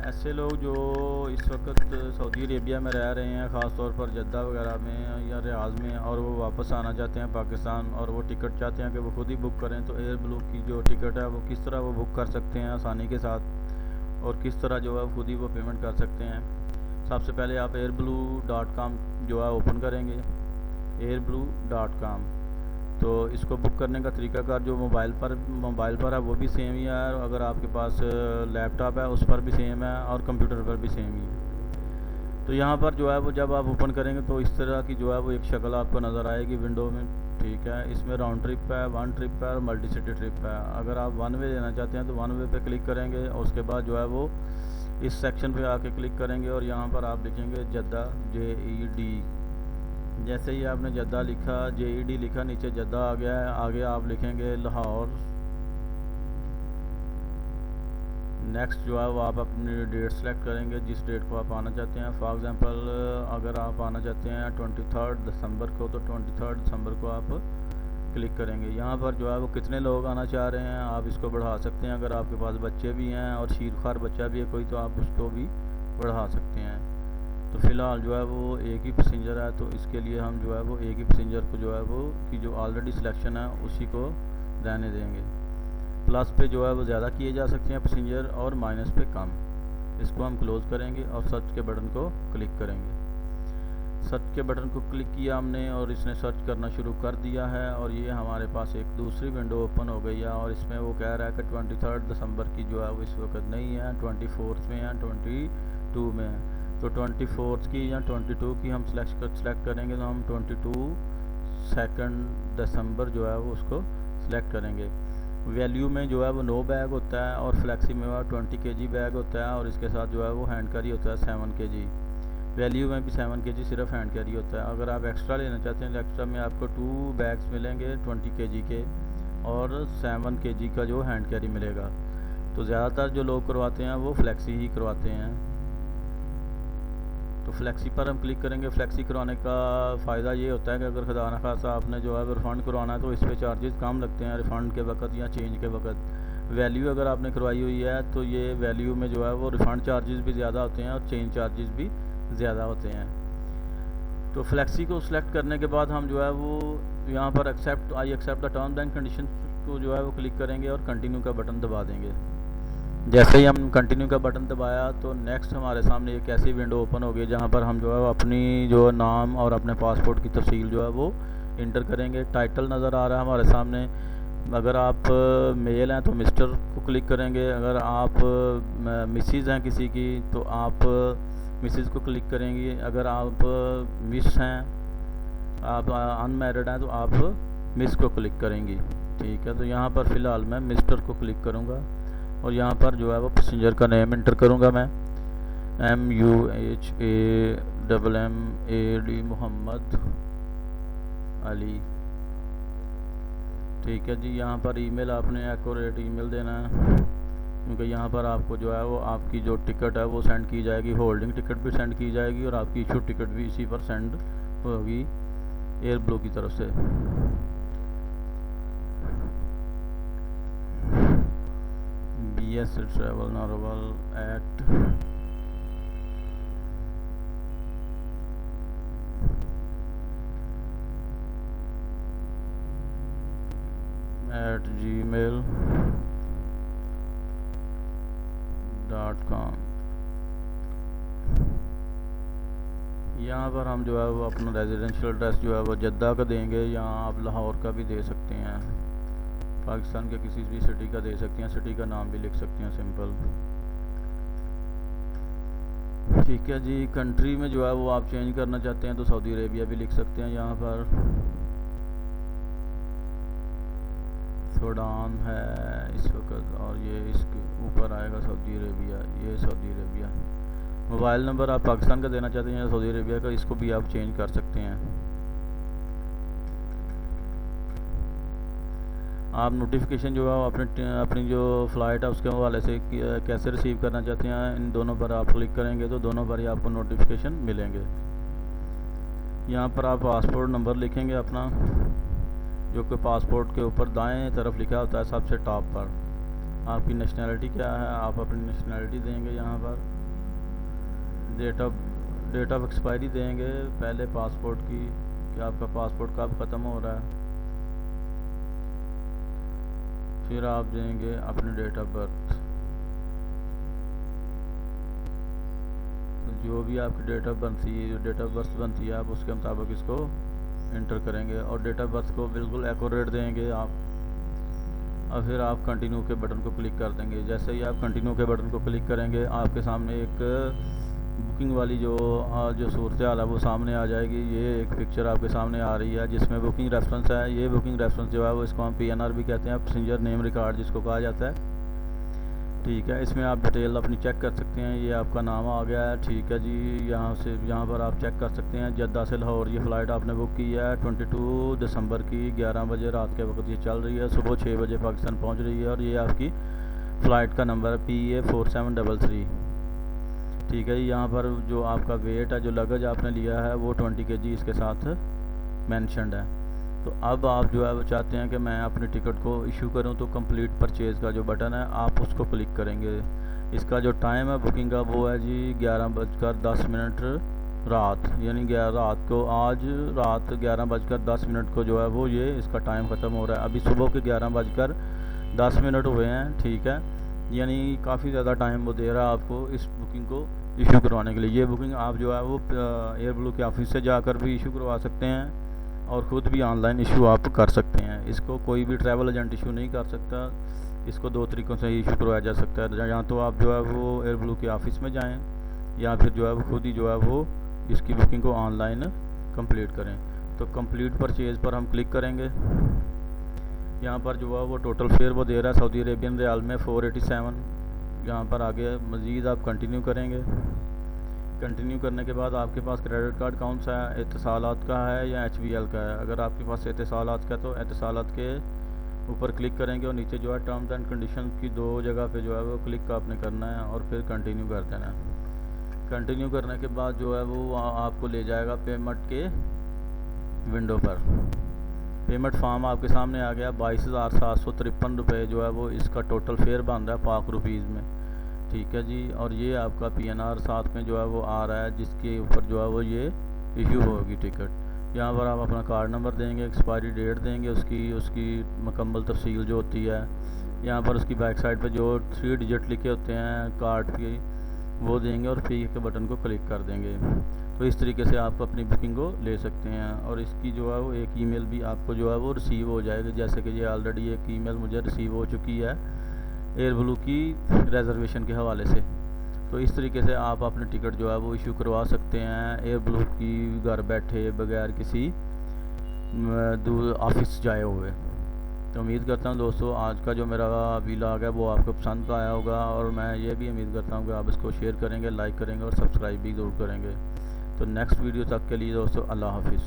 ऐसे लोग जो इस वक्त सऊदी अरेबिया में रह रहे हैं, ख़ास तौर पर जद्दा वगैरह में या रियाज में, और वो वापस आना चाहते हैं पाकिस्तान, और वो टिकट चाहते हैं कि वो खुद ही बुक करें, तो एयर ब्लू की जो टिकट है वो किस तरह वो बुक कर सकते हैं आसानी के साथ, और किस तरह जो है खुद ही वो पेमेंट कर सकते हैं। सबसे पहले आप airblu.com जो है ओपन करेंगे, airblu.com। तो इसको बुक करने का तरीकाकार जो मोबाइल पर है वो भी सेम ही है, और अगर आपके पास लैपटॉप है उस पर भी सेम है, और कंप्यूटर पर भी सेम ही है। तो यहाँ पर जो है वो जब आप ओपन करेंगे तो इस तरह की जो है वो एक शक्ल आपको नज़र आएगी विंडो में। ठीक है, इसमें राउंड ट्रिप है, वन ट्रिप है और मल्टी सिटी ट्रिप है। अगर आप वन वे लेना चाहते हैं तो वन वे पे क्लिक करेंगे, और उसके बाद जो है वो इस सेक्शन पे आके क्लिक करेंगे, और यहाँ पर आप लिखेंगे जद्दा, JED। जैसे ही आपने जद्दा लिखा, JED लिखा, नीचे जद्दा आ गया है। आगे आप लिखेंगे लाहौर। नेक्स्ट जो है वो आप अपनी डेट सेलेक्ट करेंगे, जिस डेट को आप आना चाहते हैं। फॉर एग्ज़ाम्पल अगर आप आना चाहते हैं 23 दिसंबर को, तो 23 दिसंबर को आप क्लिक करेंगे। यहाँ पर जो है वो कितने लोग आना चाह रहे हैं आप इसको बढ़ा सकते हैं। अगर आपके पास बच्चे भी हैं और शीरखार बच्चा भी है कोई, तो आप उसको भी बढ़ा सकते हैं। तो फ़िलहाल जो है वो एक ही पैसेंजर है, तो इसके लिए हम जो है वो एक ही पैसेंजर को जो है वो कि जो ऑलरेडी सिलेक्शन है उसी को रहने देंगे। प्लस पे जो है वो ज़्यादा किए जा सकते हैं पैसेंजर, और माइनस पे कम। इसको हम क्लोज़ करेंगे और सर्च के बटन को क्लिक करेंगे। सर्च के बटन को क्लिक किया हमने, और इसने सर्च करना शुरू कर दिया है, और ये हमारे पास एक दूसरी विंडो ओपन हो गई है, और इसमें वो कह रहा है कि 23 दिसंबर की जो है वो इस वक्त नहीं है, 24 में है, 22 में है। तो 24 की या 22 की हम सेलेक्ट करेंगे, तो हम 22 दिसंबर जो है वो उसको सिलेक्ट करेंगे। वैल्यू में जो है वो 9 बैग होता है, और फ्लैक्सी में 20 kg बैग होता है, और इसके साथ जो है वो हैंड कैरी होता है 7 kg। वैल्यू में भी 7 kg सिर्फ हैंड कैरी होता है। अगर आप एक्स्ट्रा लेना चाहते हैं तो एक्स्ट्रा में आपको 2 बैग्स मिलेंगे 20 kg के, और 7 kg का जो हैंड कैरी मिलेगा। तो ज़्यादातर जो लोग करवाते हैं वो फ्लैक्सी ही करवाते हैं। तो फ्लैक्सी पर हम क्लिक करेंगे। फ्लैक्सी करवाने का फ़ायदा ये होता है कि अगर खुदा न खासा आपने जो है रिफ़ंड करवाना है तो इस पर चार्जेस कम लगते हैं रिफ़ंड के वक्त या चेंज के वक्त। वैल्यू अगर आपने करवाई हुई है तो ये वैल्यू में जो है वो रिफ़ंड चार्जेस भी ज़्यादा होते हैं और चेंज चार्जेस भी ज़्यादा होते हैं। तो फ्लैक्सी को सिलेक्ट करने के बाद हम जो है वो यहाँ पर I accept the terms and condition को जो है वो क्लिक करेंगे, और कंटिन्यू का बटन दबा देंगे। जैसे ही हम कंटिन्यू का बटन दबाया तो नेक्स्ट हमारे सामने एक ऐसी विंडो ओपन हो गई जहाँ पर हम जो है अपनी जो नाम और अपने पासपोर्ट की तफसील जो है वो इंटर करेंगे। टाइटल नज़र आ रहा है हमारे सामने। अगर आप मेल हैं तो मिस्टर को क्लिक करेंगे, अगर आप मिसिज़ हैं किसी की तो आप मिसिज़ को क्लिक करेंगे, अगर आप मिस हैं, आप अनमैरिड हैं तो आप मिस को क्लिक करेंगी। ठीक है, तो यहाँ पर फ़िलहाल मैं मिस्टर को क्लिक करूँगा, और यहाँ पर जो है वो पैसेंजर का नेम इंटर करूँगा मैं, MUHAMMAD मोहम्मद अली। ठीक है जी, यहाँ पर ईमेल आपने एक्यूरेट ईमेल देना है, क्योंकि यहाँ पर आपको जो है वो आपकी जो टिकट है वो सेंड की जाएगी, होल्डिंग टिकट भी सेंड की जाएगी, और आपकी इशू टिकट भी इसी पर सेंड होगी एयर ब्लू की तरफ से। BS travel normal at gmail.com। यहाँ पर हम जो है वो अपना रेजिडेंशियल एड्रेस जो है वो जद्दा का देंगे, या आप लाहौर का भी दे सकते हैं, पाकिस्तान के किसी भी सिटी का दे सकते हैं, सिटी का नाम भी लिख सकते हैं सिंपल। ठीक है जी, कंट्री में जो है वो आप चेंज करना चाहते हैं तो सऊदी अरेबिया भी लिख सकते हैं। यहाँ पर सूडान है इस वक्त, और ये इसके ऊपर आएगा सऊदी अरेबिया, ये सऊदी अरेबिया। मोबाइल नंबर आप पाकिस्तान का देना चाहते हैं या सऊदी अरेबिया का, इसको भी आप चेंज कर सकते हैं। आप नोटिफिकेशन जो है अपनी जो फ़्लाइट है उसके हवाले से कैसे रिसीव करना चाहते हैं, इन दोनों पर आप क्लिक करेंगे तो दोनों पर ही आपको नोटिफिकेशन मिलेंगे। यहाँ पर आप पासपोर्ट नंबर लिखेंगे अपना, जो कि पासपोर्ट के ऊपर दाएं तरफ लिखा होता है सबसे टॉप पर। आपकी नेशनैलिटी क्या है, आप अपनी नेशनैलिटी देंगे। यहाँ पर डेट ऑफ एक्सपायरी देंगे पहले पासपोर्ट की, कि आपका पासपोर्ट कब ख़त्म हो रहा है। फिर आप देंगे अपनी डेट ऑफ बर्थ, जो भी आपकी डेट ऑफ बर्थ बनती है आप उसके मुताबिक इसको इंटर करेंगे और डेट ऑफ बर्थ को बिल्कुल एक्यूरेट देंगे आप। और फिर आप कंटिन्यू के बटन को क्लिक कर देंगे। जैसे ही आप कंटिन्यू के बटन को क्लिक करेंगे आपके सामने एक बुकिंग वाली जो सूरत हाल है वो सामने आ जाएगी। ये एक पिक्चर आपके सामने आ रही है जिसमें बुकिंग रेफरेंस है। ये बुकिंग रेफरेंस जो है वो इसको हम PNR भी कहते हैं, पैसेंजर नेम रिकॉर्ड जिसको कहा जाता है। ठीक है, इसमें आप डिटेल अपनी चेक कर सकते हैं। ये आपका नाम आ गया है, ठीक है जी। यहाँ पर आप चेक कर सकते हैं जद्दा से लाहौर ये फ़्लाइट आपने बुक की है 22 दिसंबर की 11 बजे रात के वक्त ये चल रही है। सुबह 6 बजे पाकिस्तान पहुँच रही है और ये आपकी फ़्लाइट का नंबर है PA 4733। ठीक है, यहाँ पर जो आपका वेट है, जो लगेज आपने लिया है वो 20 kg इसके साथ मैंशनड है। तो अब आप जो है वो चाहते हैं कि मैं अपनी टिकट को इशू करूं, तो कंप्लीट परचेज़ का जो बटन है आप उसको क्लिक करेंगे। इसका जो टाइम है बुकिंग का वो है जी 11:10 रात, यानी रात को आज रात 11:10 को जो है वो ये इसका टाइम ख़त्म हो रहा है। अभी सुबह के 11:10 हुए हैं। ठीक है, यानी काफ़ी ज़्यादा टाइम वो दे रहा है आपको इस बुकिंग को इशू करवाने के लिए। ये बुकिंग आप जो है वो एयर ब्लू के ऑफिस से जाकर भी इशू करवा सकते हैं और ख़ुद भी ऑनलाइन इशू आप कर सकते हैं। इसको कोई भी ट्रैवल एजेंट इशू नहीं कर सकता। इसको दो तरीक़ों से इशू करवाया जा सकता है, या तो आप जो है वो एयर ब्लू के ऑफिस में जाएं या फिर जो है वो खुद ही जो है वो इसकी बुकिंग को ऑनलाइन कंप्लीट करें। तो कंप्लीट परचेज़ पर हम क्लिक करेंगे। यहाँ पर जो है वो टोटल फेयर वो दे रहा है सऊदी अरेबियन रियाल में 487। यहाँ पर आगे मज़ीद आप कंटिन्यू करेंगे। कंटिन्यू करने के बाद आपके पास क्रेडिट कार्ड कौन सा है, एतिसालात का है या HBL का है। अगर आपके पास एतिसालात का है तो एतिसालात के ऊपर क्लिक करेंगे और नीचे जो है टर्म्स एंड कंडीशन की 2 जगह पे जो है वो क्लिक आपने करना है और फिर कंटिन्यू कर देना है। कंटिन्यू करने के बाद जो है वो आपको ले जाएगा पेमेंट के विंडो पर। पेमेंट फॉर्म आपके सामने आ गया। 22,753 रुपये जो है वो इसका टोटल फेयर बन रहा है पाक रुपीज़ में। ठीक है जी, और ये आपका PNR साथ में जो है वो आ रहा है जिसके ऊपर जो है वो ये इशू होगी टिकट। यहाँ पर आप अपना कार्ड नंबर देंगे, एक्सपायरी डेट देंगे, उसकी मुकम्मल तफसील जो होती है। यहाँ पर उसकी बैक साइड पे जो 3 डिजिट लिखे होते हैं कार्ड की वो देंगे और पे के बटन को क्लिक कर देंगे। तो इस तरीके से आप अपनी बुकिंग को ले सकते हैं और इसकी जो है वो एक ईमेल भी आपको जो है वो रिसीव हो जाएगी। जैसे कि ये ऑलरेडी एक ईमेल मुझे रिसीव हो चुकी है एयर ब्लू की रिजर्वेशन के हवाले से। तो इस तरीके से आप अपनी टिकट जो है वो इशू करवा सकते हैं एयर ब्लू की, घर बैठे बगैर किसी दूर ऑफिस जाए हुए। तो उम्मीद करता हूँ दोस्तों आज का जो मेरा व्लॉग है वो आपको पसंद आया होगा और मैं ये भी उम्मीद करता हूँ कि आप इसको शेयर करेंगे, लाइक करेंगे और सब्सक्राइब भी ज़रूर करेंगे। तो नेक्स्ट वीडियो तक के लिए दोस्तों अल्लाह हाफिज़।